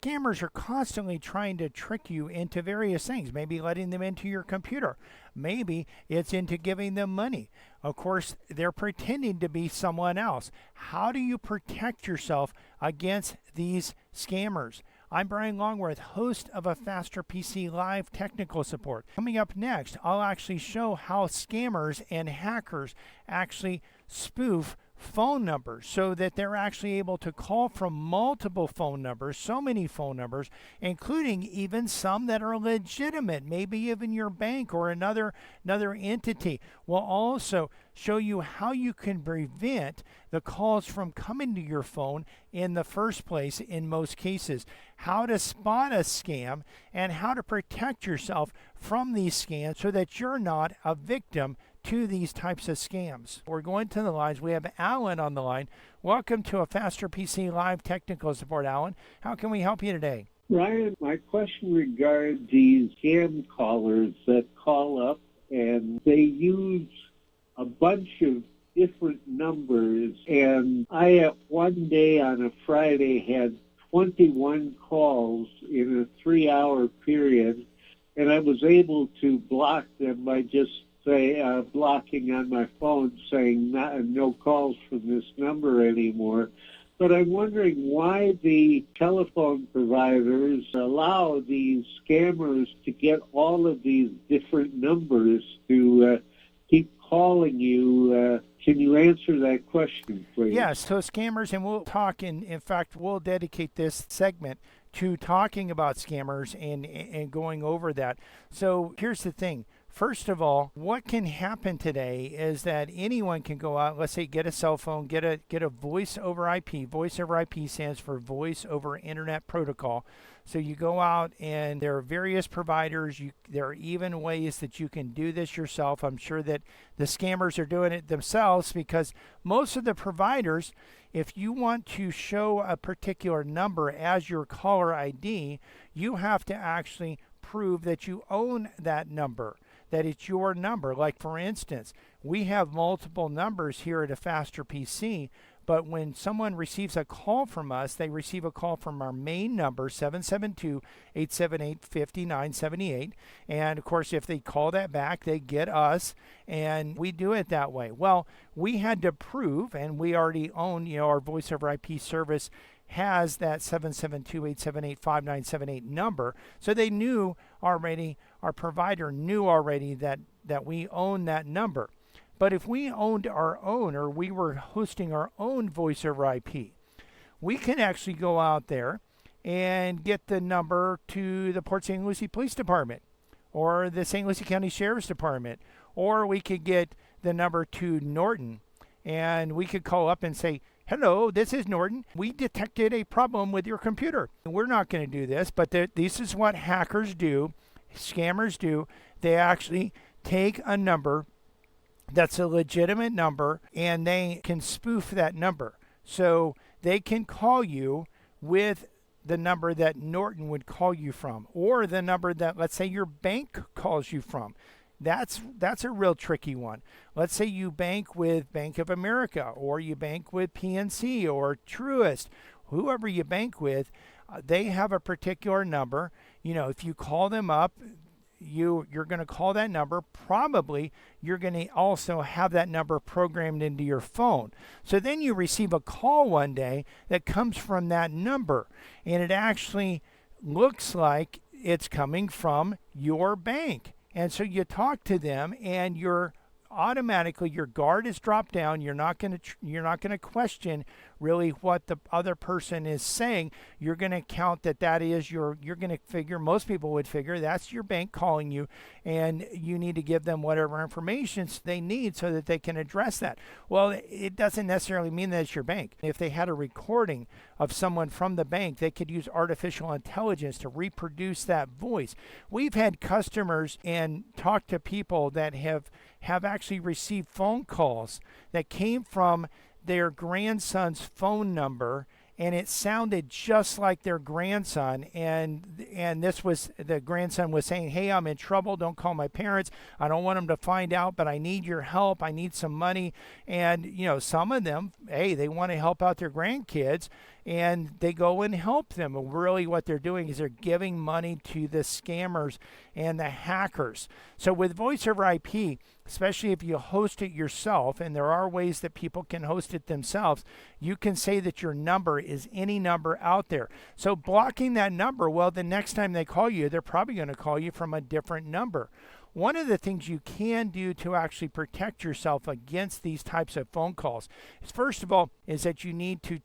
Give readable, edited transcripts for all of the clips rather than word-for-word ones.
Scammers are constantly trying to trick you into various things, maybe letting them into your computer. Maybe it's into giving them money. Of course, they're pretending to be someone else. How do you protect yourself against these scammers? I'm Brian Longworth, host of a Faster PC Live technical support. Coming up next, I'll actually show how scammers and hackers actually spoof phone numbers so that they're actually able to call from multiple phone numbers, so many phone numbers, including even some that are legitimate, maybe even your bank or another entity. We'll also show you how you can prevent the calls from coming to your phone in the first place in most cases, how to spot a scam, and how to protect yourself from these scams so that you're not a victim to these types of scams. We're going to the lines. We have Alan on the line. Welcome to a Faster PC Live technical support, Alan. How can we help you today? Ryan, my question regards these scam callers that call up and they use a bunch of different numbers. And I, one day on a Friday, had 21 calls in a 3-hour period, and I was able to block them by just blocking on my phone saying no calls from this number anymore. But I'm wondering why the telephone providers allow these scammers to get all of these different numbers to keep calling you. Can you answer that question, please? Yes, so scammers, and we'll talk, in fact, we'll dedicate this segment to talking about scammers and going over that. So here's the thing. First of all, what can happen today is that anyone can go out, let's say get a cell phone, get a voice over IP. Voice over IP stands for Voice over Internet Protocol. So you go out and there are various providers. There are even ways that you can do this yourself. I'm sure that the scammers are doing it themselves because most of the providers, if you want to show a particular number as your caller ID, you have to actually prove that you own that number, that it's your number. Like, for instance, we have multiple numbers here at a Faster PC, but when someone receives a call from us, they receive a call from our main number, 772-878-5978. And, of course, if they call that back, they get us, and we do it that way. Well, we had to prove, and we already own, our voice over IP service has that 772-878-5978 number. So they knew already, our provider knew already that we own that number. But if we owned our own, or we were hosting our own voice over IP, we can actually go out there and get the number to the Port St. Lucie Police Department or the St. Lucie County Sheriff's Department, or we could get the number to Norton, and we could call up and say, "Hello, this is Norton. We detected a problem with your computer." We're not going to do this, but this is what hackers do, scammers do. They actually take a number that's a legitimate number, and they can spoof that number. So they can call you with the number that Norton would call you from, or the number that, let's say, your bank calls you from. That's a real tricky one. Let's say you bank with Bank of America, or you bank with PNC or Truist. Whoever you bank with, they have a particular number. If you call them up, you're going to call that number. Probably you're going to also have that number programmed into your phone. So then you receive a call one day that comes from that number, and it actually looks like it's coming from your bank. And so you talk to them, and automatically your guard is dropped down. You're not going to question really what the other person is saying. You're going to count that is you're going to figure, most people would figure, that's your bank calling you, and you need to give them whatever information they need so that they can address that. Well, it doesn't necessarily mean that it's your bank. If they had a recording of someone from the bank, they could use artificial intelligence to reproduce that voice. We've had customers and talked to people that have actually received phone calls that came from their grandson's phone number, and it sounded just like their grandson, and this was, the grandson was saying, "Hey, I'm in trouble, don't call my parents, I don't want them to find out, but I need your help, I need some money." And some of them, hey, they want to help out their grandkids, and they go and help them. And really what they're doing is they're giving money to the scammers and the hackers. So with voice over IP, especially if you host it yourself, and there are ways that people can host it themselves, you can say that your number is any number out there. So blocking that number, well, the next time they call you, they're probably going to call you from a different number. One of the things you can do to actually protect yourself against these types of phone calls is, first of all, is that you need to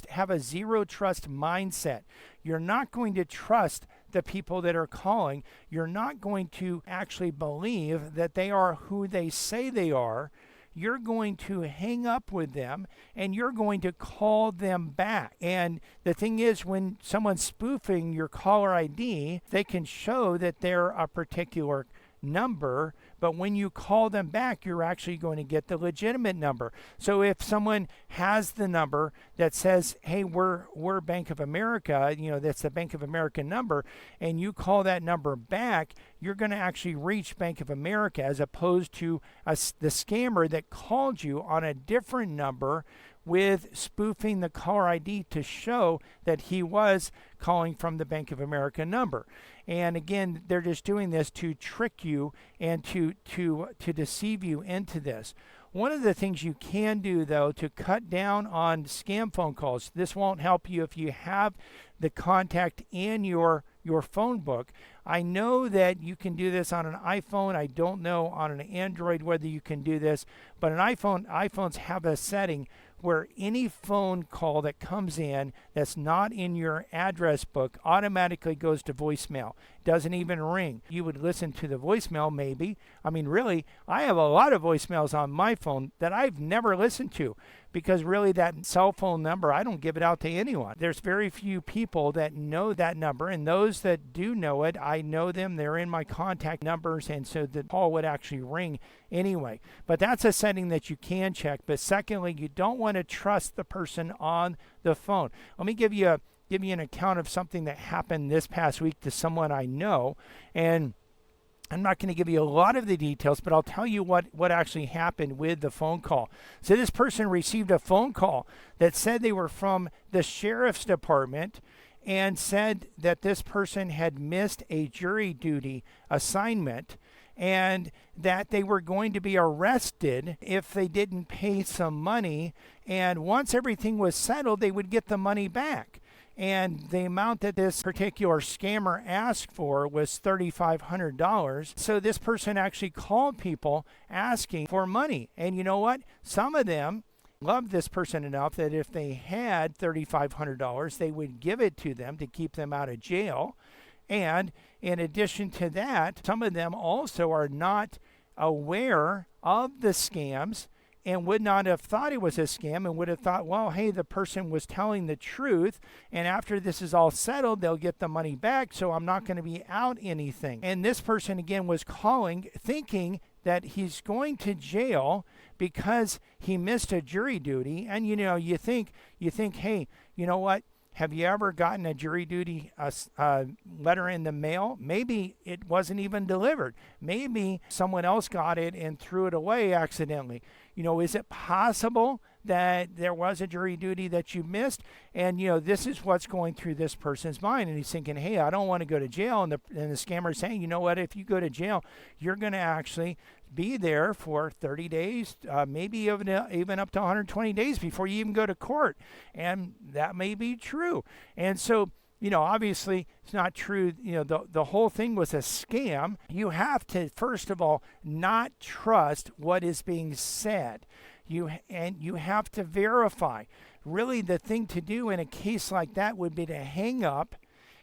have a zero trust mindset. You're not going to trust the people that are calling. You're not going to actually believe that they are who they say they are. You're going to hang up with them and you're going to call them back. And the thing is, when someone's spoofing your caller ID, they can show that they're a particular number, but when you call them back, you're actually going to get the legitimate number. So if someone has the number that says, hey, we're Bank of America, that's the Bank of America number, and you call that number back, you're going to actually reach Bank of America, as opposed to the scammer that called you on a different number with spoofing the caller ID to show that he was calling from the Bank of America number. And again, they're just doing this to trick you and to deceive you into this. One of the things you can do, though, to cut down on scam phone calls, this won't help you if you have the contact in your phone book. I know that you can do this on an iPhone. I don't know on an Android whether you can do this, but iPhones have a setting where any phone call that comes in that's not in your address book automatically goes to voicemail. Doesn't even ring. You would listen to the voicemail maybe. I mean, really, I have a lot of voicemails on my phone that I've never listened to, because really that cell phone number, I don't give it out to anyone. There's very few people that know that number, and those that do know it, I know them. They're in my contact numbers, and so the call would actually ring anyway. But that's a setting that you can check. But secondly, you don't want to trust the person on the phone. Let me give you an account of something that happened this past week to someone I know, and I'm not going to give you a lot of the details, but I'll tell you what actually happened with the phone call. So this person received a phone call that said they were from the sheriff's department and said that this person had missed a jury duty assignment and that they were going to be arrested if they didn't pay some money. And once everything was settled, they would get the money back. And the amount that this particular scammer asked for was $3,500. So this person actually called people asking for money. And you know what? Some of them loved this person enough that if they had $3,500, they would give it to them to keep them out of jail. And in addition to that, some of them also are not aware of the scams and would not have thought it was a scam, and would have thought, well, hey, the person was telling the truth, and after this is all settled, they'll get the money back, so I'm not going to be out anything. And this person, again, was calling thinking that he's going to jail because he missed a jury duty. And, you think, hey, you know what? Have you ever gotten a jury duty letter in the mail? Maybe it wasn't even delivered. Maybe someone else got it and threw it away accidentally. Is it possible that there was a jury duty that you missed? And, this is what's going through this person's mind. And he's thinking, hey, I don't want to go to jail. And the scammer is saying, you know what, if you go to jail, you're going to actually be there for 30 days, maybe even up to 120 days before you even go to court. And that may be true. And so, obviously it's not true. The whole thing was a scam. You have to, first of all, not trust what is being said. You have to verify. Really, the thing to do in a case like that would be to hang up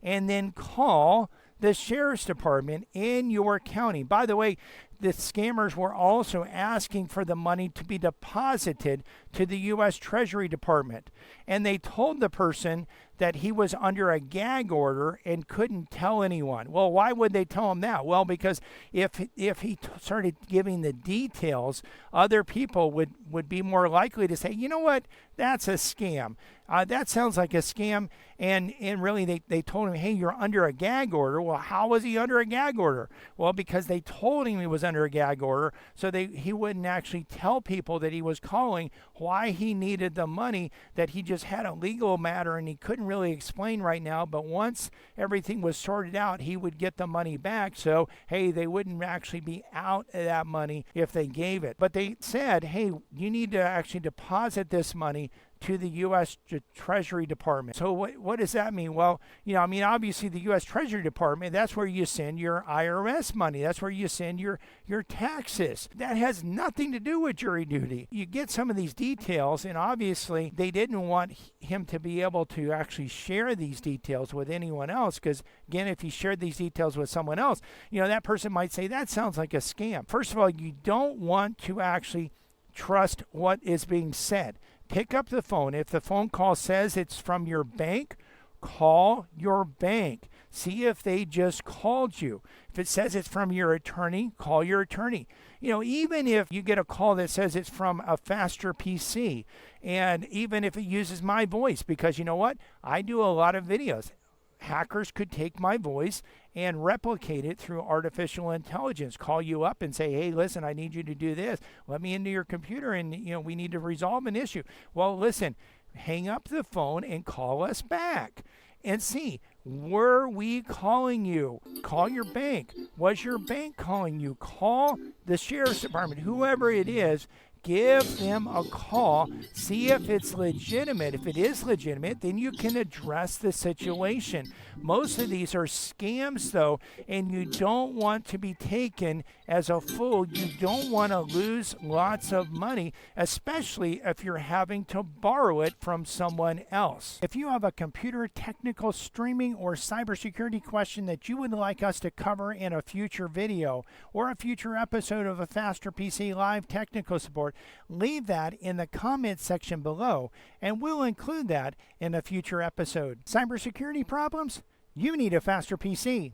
and then call the sheriff's department in your county. By the way, the scammers were also asking for the money to be deposited to the U.S. Treasury Department. And they told the person that he was under a gag order and couldn't tell anyone. Well, why would they tell him that? Well, because if he started giving the details, other people would be more likely to say, you know what, that's a scam. That sounds like a scam. And really, they told him, hey, you're under a gag order. Well, how was he under a gag order? Well, because they told him he was under a gag order, so he wouldn't actually tell people that he was calling why he needed the money, that he just had a legal matter and he couldn't really explain right now, but once everything was sorted out, he would get the money back. So, hey, they wouldn't actually be out of that money if they gave it. But they said, hey, you need to actually deposit this money to the U.S. Treasury Department. So what does that mean? Well, obviously the U.S. Treasury Department, that's where you send your IRS money. That's where you send your taxes. That has nothing to do with jury duty. You get some of these details, and obviously they didn't want him to be able to actually share these details with anyone else, because, again, if he shared these details with someone else, that person might say, that sounds like a scam. First of all, you don't want to actually trust what is being said. Pick up the phone. If the phone call says it's from your bank, call your bank. See if they just called you. If it says it's from your attorney, call your attorney. Even if you get a call that says it's from a faster PC, and even if it uses my voice, because you know what? I do a lot of videos. Hackers could take my voice and replicate it through artificial intelligence. Call you up and say, hey, listen, I need you to do this. Let me into your computer and, we need to resolve an issue. Well, listen, hang up the phone and call us back and see, were we calling you? Call your bank. Was your bank calling you? Call the sheriff's department, whoever it is. Give them a call, see if it's legitimate. If it is legitimate, then you can address the situation. Most of these are scams, though, and you don't want to be taken as a fool. You don't want to lose lots of money, especially if you're having to borrow it from someone else. If you have a computer technical, streaming, or cybersecurity question that you would like us to cover in a future video or a future episode of a Faster PC Live Technical Support, leave that in the comments section below, and we'll include that in a future episode. Cybersecurity problems? You need a Faster PC.